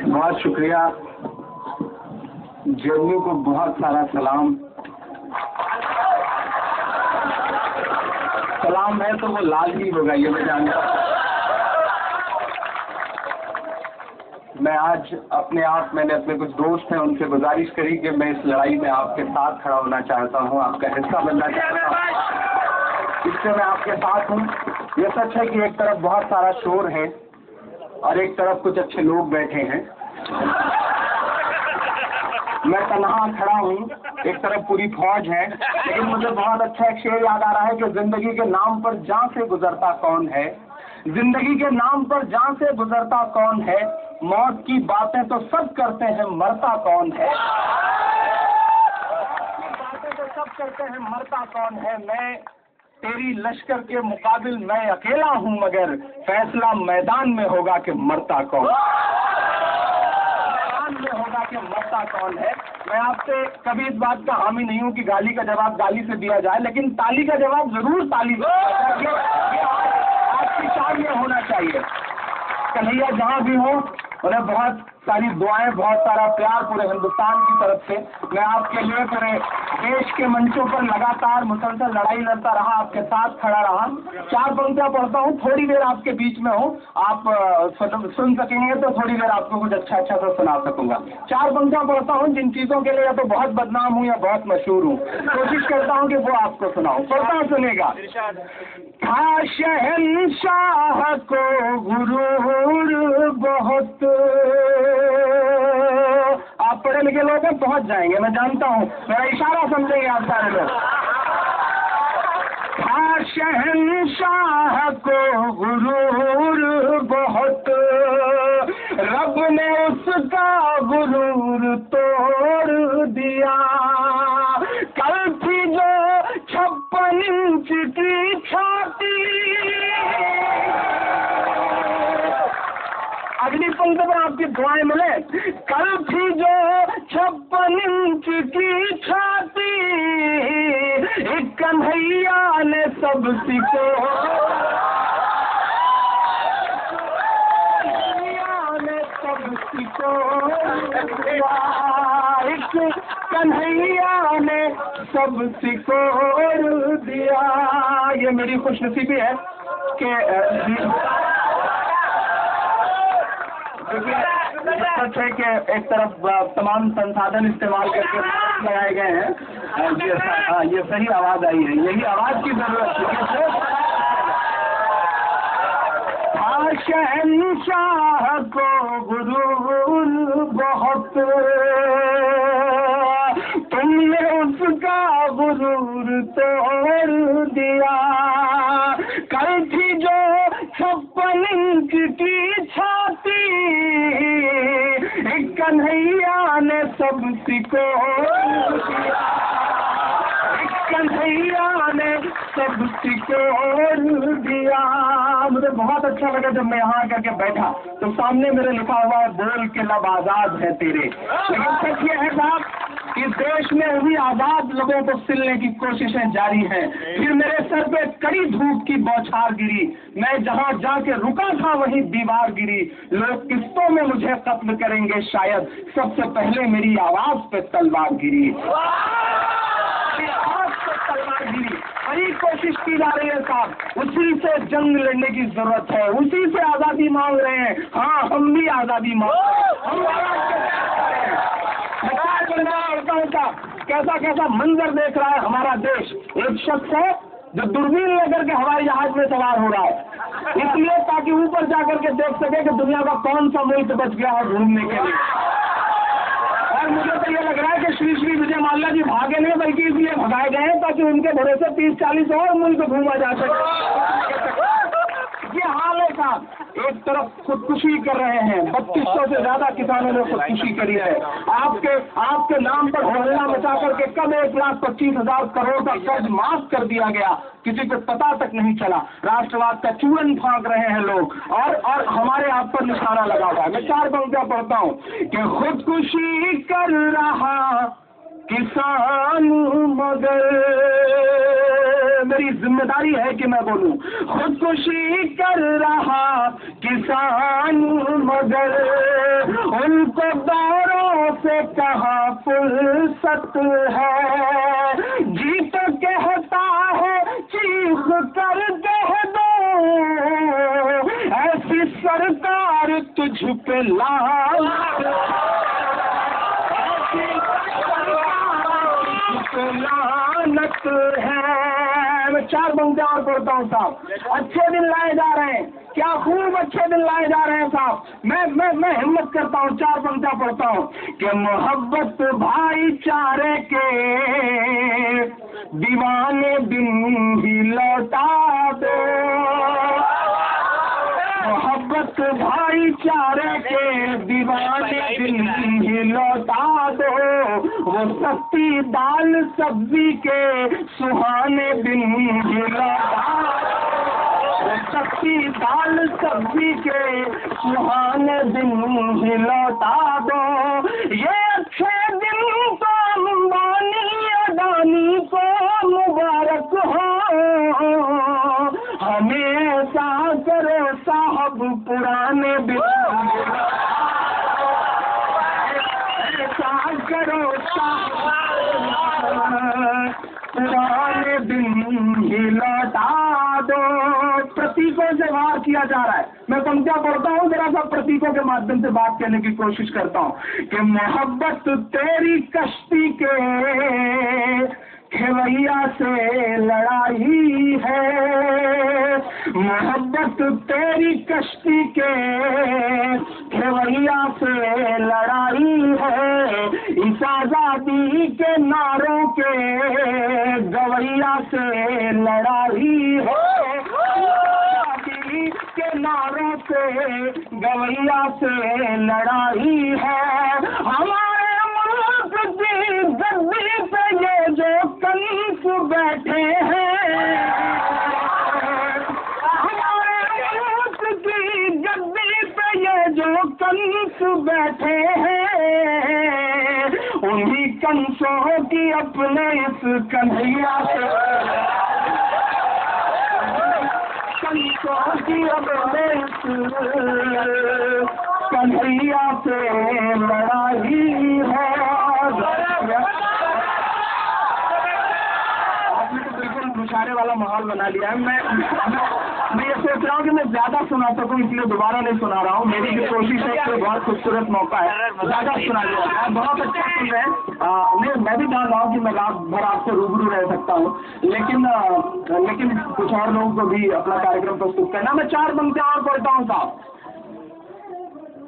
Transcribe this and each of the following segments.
बहुत शुक्रिया। जेएनयू को बहुत सारा सलाम। सलाम है तो वो लाल ही होगा, ये मैं जानता हूँ। मैं आज मैंने अपने कुछ दोस्त हैं उनसे गुजारिश करी कि मैं इस लड़ाई में आपके साथ खड़ा होना चाहता हूँ, आपका हिस्सा बनना चाहता हूँ। इससे मैं आपके साथ हूँ। ये सच है कि एक तरफ बहुत सारा शोर है और एक तरफ कुछ अच्छे लोग बैठे हैं। मैं तन्हा खड़ा हूँ, एक तरफ पूरी फौज है। लेकिन मुझे बहुत अच्छा एक शेर याद आ रहा है कि जिंदगी के नाम पर जान से गुजरता कौन है, जिंदगी के नाम पर जान से गुजरता कौन है, मौत की बातें तो सब करते हैं, मरता कौन है। बातें तो सब करते हैं, मरता कौन है। मैं तेरी लश्कर के मुकाबिल मैं अकेला हूँ, मगर फैसला मैदान में होगा कि मरता कौन, मैदान में होगा कि मरता कौन है। मैं आपसे कभी इस बात का हामी नहीं हूँ कि गाली का जवाब गाली से दिया जाए, लेकिन ताली का जवाब जरूर ताली से दिया जाए। ये आपकी शान में होना चाहिए। कन्हैया जहाँ भी हो, उन्हें बहुत सारी दुआएं, बहुत सारा प्यार पूरे हिंदुस्तान की तरफ से। मैं आपके लिए पूरे देश के मंचों पर लगातार मुसलसल लड़ाई लड़ता रहा, आपके साथ खड़ा रहा। 4 पंक्तियां पढ़ता हूँ, थोड़ी देर आपके बीच में हूँ, आप सुन सकेंगे तो थोड़ी देर आपको कुछ अच्छा सा सुना सकूंगा। 4 पंक्तियां पढ़ता हूँ जिन चीजों के लिए या तो बहुत बदनाम हूँ या बहुत मशहूर हूँ। कोशिश करता हूँ कि वो आपको सुनाऊं। पढ़ता हूँ, सुनेगा। था शहंशाह को गुरूर बहुत, आप पढ़े लिखे लोग हैं, पहुंच जाएंगे, मैं जानता हूं, मेरा इशारा समझेंगे आप सारे लोग। था शहंशाह को गुरूर बहुत, रब ने उसका गुरूर तोड़ दिया। कल थी जो 56 इंच की छाती, अगली पंक्ति पर आपकी दुआएं मिले। कल थी जो 56 इंच की छाती, एक कन्हैया ने सब सिको, एक कन्हैया ने सब सिकोड़ दिया। ये मेरी खुशनसीबी है कि सच है कि एक तरफ तमाम संसाधन इस्तेमाल करके लगाए गए हैं। ये सही आवाज आई है, यही आवाज की जरूरत है। शहंशाह को गुरूर बहुत, तुमने उसका गुरूर तोड़ दिया। कल थी जो 56 इंच की छाती, एक कन्हैया ने सब सिकोड़ दिया, एक कन्हैया ने सब सिकोड़ दिया। मुझे बहुत अच्छा लगा जब मैं यहाँ करके बैठा तो सामने मेरे लिखा हुआ है, बोल के लब आजाद है तेरे। लेकिन सच ये है साहब, इस देश में अभी आजाद लोगों को सिलने की कोशिशें जारी हैं। फिर मेरे सर पे कड़ी धूप की बौछार गिरी, मैं जहाँ जाके रुका था वहीं दीवार गिरी। लोग किस्तों में मुझे कत्ल करेंगे शायद, सबसे पहले मेरी आवाज पे तलवार गिरी, तलवार गिरी। बड़ी कोशिश की जा रही है साहब, उसी से जंग लड़ने की जरूरत है, उसी से आजादी मांग रहे हैं। हाँ, हम भी आजादी मांग रहे हैं, हम कैसा कैसा मंजर देख रहा है हमारा देश। एक शख्स है जो दूरबीन लेकर के हवाई जहाज में सवार हो रहा है, इसलिए ताकि ऊपर जाकर के देख सके कि दुनिया का कौन सा मुल्क बच गया है घूमने के लिए। और मुझे तो ये लग रहा है कि श्री श्री विजय माल्या जी भागे नहीं, बल्कि इसलिए भगाए गए हैं ताकि उनके भरोसे 30-40 और मुल्क घूमा जा सके। ये हाल है साहब। एक तरफ खुदकुशी कर रहे हैं, 3200 से ज्यादा किसानों ने खुदकुशी करी है। आपके नाम पर हल्ला मचा करके कब 1,25,000 करोड़ का कर्ज माफ कर दिया गया, किसी को पता तक नहीं चला। राष्ट्रवाद का चूरन फांक रहे हैं लोग और हमारे आप पर निशाना लगा हुआ है। मैं 4 पंक्तियां पढ़ता हूँ कि खुदकुशी कर रहा किसान मगर, मेरी जिम्मेदारी है कि मैं बोलूं, खुदकुशी कर रहा किसान मगर, उन हमको दौरों से कहाँ फुर्सत है, जी तो कहता है चीख कर कह दो, ऐसी सरकार तुझ पे लानत है। मैं 4 पंक्तियां और पढ़ता हूँ साहब। अच्छे दिन लाए जा रहे हैं, क्या खूब अच्छे दिन लाए जा रहे हैं साहब। मैं हिम्मत करता हूँ, 4 पंक्तियां पढ़ता हूँ कि मोहब्बत भाईचारे के दीवाने दिन ही लौटा दो, मोहब्बत भाईचारे के दीवाने दिन ही लौटा दो, वो सस्ती दाल सब्जी के सुहाने दिन ही लौटा दो, वो सस्ती दाल सब्जी के सुहाने दिन ही लौटा दो। ये अच्छे दिन तो अंबानी अडानी को मुबारक हो, हमें ऐसा करो साहब पुराने दिन, ऐसा करो पुराने दिन ही लौटा दो। प्रतीकों से वार किया जा रहा है। मैं पंक्तियां पढ़ता हूँ, जरा सा प्रतीकों के माध्यम से बात करने की कोशिश करता हूँ कि मोहब्बत तेरी कश्ती के खेवैया से लड़ाई है, मोहब्बत तेरी कश्ती के खेवैया से लड़ाई है, इस आजादी के नारों के गवैया से लड़ाई है, आजादी के नारों से गवैया से लड़ाई है। हमारे मुल्क की गद्दी पे ये जो कंस बैठे हैं, हमारे मुल्क की गद्दी पे ये जो कंस बैठे हैं, उन्हीं कंसों की अपने इस कन्हैया से, कंसों की अपने इस कन्हैया से लड़ाई है। आपने तो बिल्कुल मुशारे वाला माहौल बना लिया है। मैं ये सोच रहा हूँ कि मैं ज्यादा सुना सकूँ, इसलिए दोबारा नहीं सुना रहा हूँ। मेरी भी कोशिश है कि बहुत खूबसूरत मौका है, ज्यादा सुना लिया। आप बहुत अच्छा सुन रहे हैं। मैं भी जान रहा हूँ कि मैं रात भर आपसे रूबरू रह सकता हूँ, लेकिन कुछ और लोगों को भी अपना कार्यक्रम प्रस्तुत करना। मैं 4 पंक्तियां और पढ़ता हूँ साहब।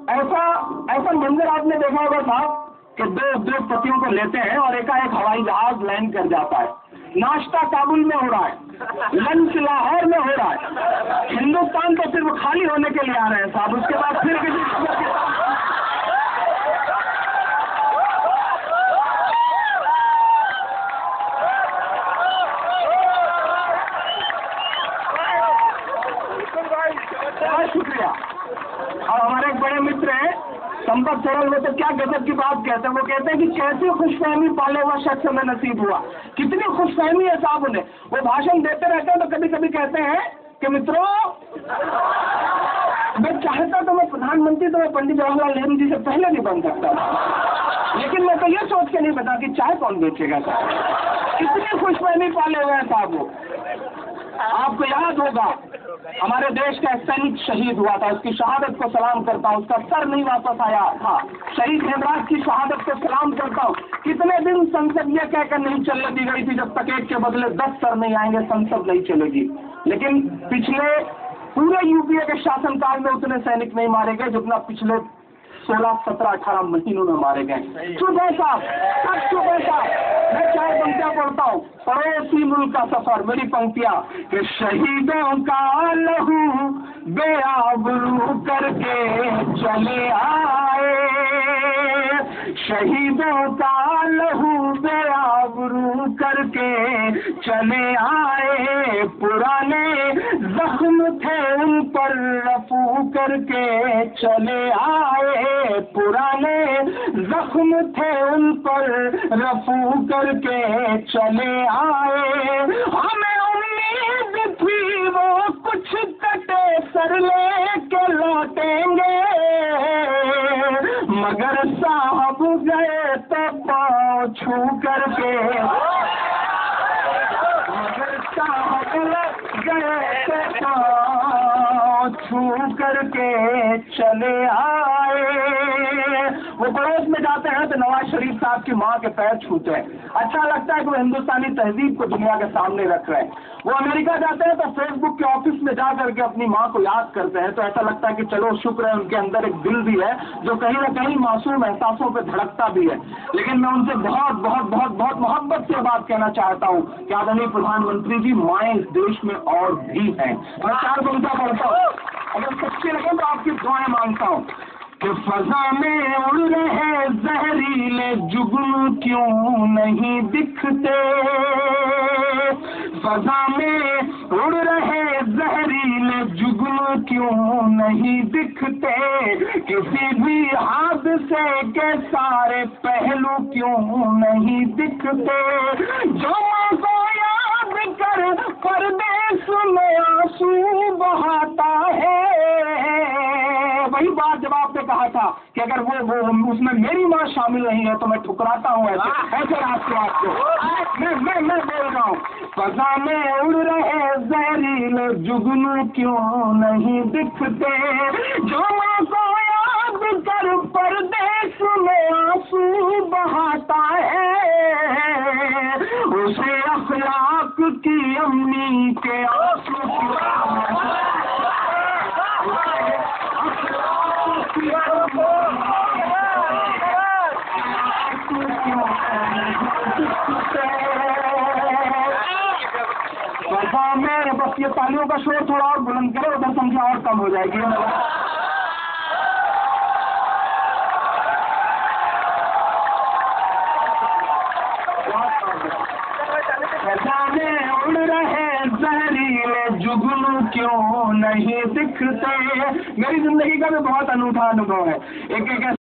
ऐसा मंजर आपने देखा होगा साहब कि 2 पतियों को लेते हैं और एकाएक हवाई जहाज लैंड कर जाता है। नाश्ता काबुल में हो रहा है, लंच लाहौर में हो रहा है, हिंदुस्तान तो सिर्फ खाली होने के लिए आ रहे हैं साहब। उसके बाद फिर बहुत शुक्रिया। और हमारे एक बड़े मित्र हैं संपत सरल, वो तो क्या गजब की बात कहते हैं। वो कहते हैं कि कैसे खुशफहमी पाले हुआ शख्स में नसीब हुआ, कितनी खुशफहमी है साहब उन्हें। वो भाषण देते रहते हैं तो कभी कभी कहते हैं कि मित्रों, मैं चाहता तो मैं प्रधानमंत्री तो मैं पंडित जवाहरलाल नेहरू जी से पहले नहीं बन सकता, लेकिन मैं तो ये सोच के नहीं बता कि चाय कौन बेचेगा साहब। कितनी खुशफहमी पाले हुए हैं साहब वो। आपको याद होगा हमारे देश का एक सैनिक शहीद हुआ था, उसकी शहादत को सलाम करता हूँ। उसका सर नहीं वापस आया था, शहीद हेमराज की शहादत को सलाम करता हूँ। कितने दिन संसद ये कहकर नहीं चलने दी गई थी जब तक एक के बदले 10 सर नहीं आएंगे संसद नहीं चलेगी। लेकिन पिछले पूरे यूपीए के शासनकाल में उतने सैनिक नहीं मारे गए जितना पिछले 16, 17, 18 महीनों में मारे गए। चुप है साहब, सब चुप है साहब। मैं 4 पंक्तियां पढ़ता हूँ। पड़ोसी मुल्क का सफर, मेरी पंक्तियां कि शहीदों का लहू बेआबरू करके चले आए, शहीदों का लहू बेआबरू करके चले आए, पुराने जख्म थे उन पर रफू करके चले आए, पुराने जख्म थे उन पर रफू करके चले आए। हमें उम्मीद थी वो कुछ कटे सर लेके लौटेंगे, मगर छू करके, मगर चाहत लग गए पाँव छू करके चले आए। वो पड़ोस में जाते हैं तो नवाज शरीफ साहब की माँ के पैर छूते हैं, अच्छा लगता है कि वो हिंदुस्तानी तहजीब को दुनिया के सामने रख रहे हैं। वो अमेरिका जाते हैं तो फेसबुक के ऑफिस में जा करके अपनी माँ को याद करते हैं, तो ऐसा लगता है कि चलो शुक्र है उनके अंदर एक दिल भी है जो कहीं ना कहीं मासूम एहसासों पे धड़कता भी है। लेकिन मैं उनसे बहुत बहुत बहुत बहुत मोहब्बत से बात कहना चाहता हूँ कि आदरणीय प्रधानमंत्री जी, माएँ इस देश में और भी हैं। मैं 4 कविता पढ़ता हूँ, अगर सच्चे लगे तो आपकी दुआएं मांगता हूँ कि फजा में उड़ रहे जहरीले जुगनू क्यों नहीं दिखते, फजा में उड़ रहे जहरीले जुगनू क्यों नहीं दिखते, किसी भी हादसे के सारे पहलू क्यों नहीं दिखते, जो को याद कर परदेश में आंसू बहाता है। वही बात जब आपने कहा था कि अगर वो उसमें मेरी माँ शामिल नहीं है तो मैं ठुकराता हूँ ऐसे राष्ट्रवाद को। मैं बोल रहा हूँ, फजा में उड़ रहे जहरीले जुगनू क्यों नहीं दिखते, जो माँ को याद कर परदेश में आंसू बहाता है, उसे अखलाक की अम्मी के आंसू में बस ये तालियों का शोर थोड़ा और बुलंद करो, उधर संख्या और कम हो जाएगी। उड़ रहे जहरीले जुगनू क्यों नहीं दिखते। मेरी जिंदगी का भी बहुत अनूठा अनुभव है। एक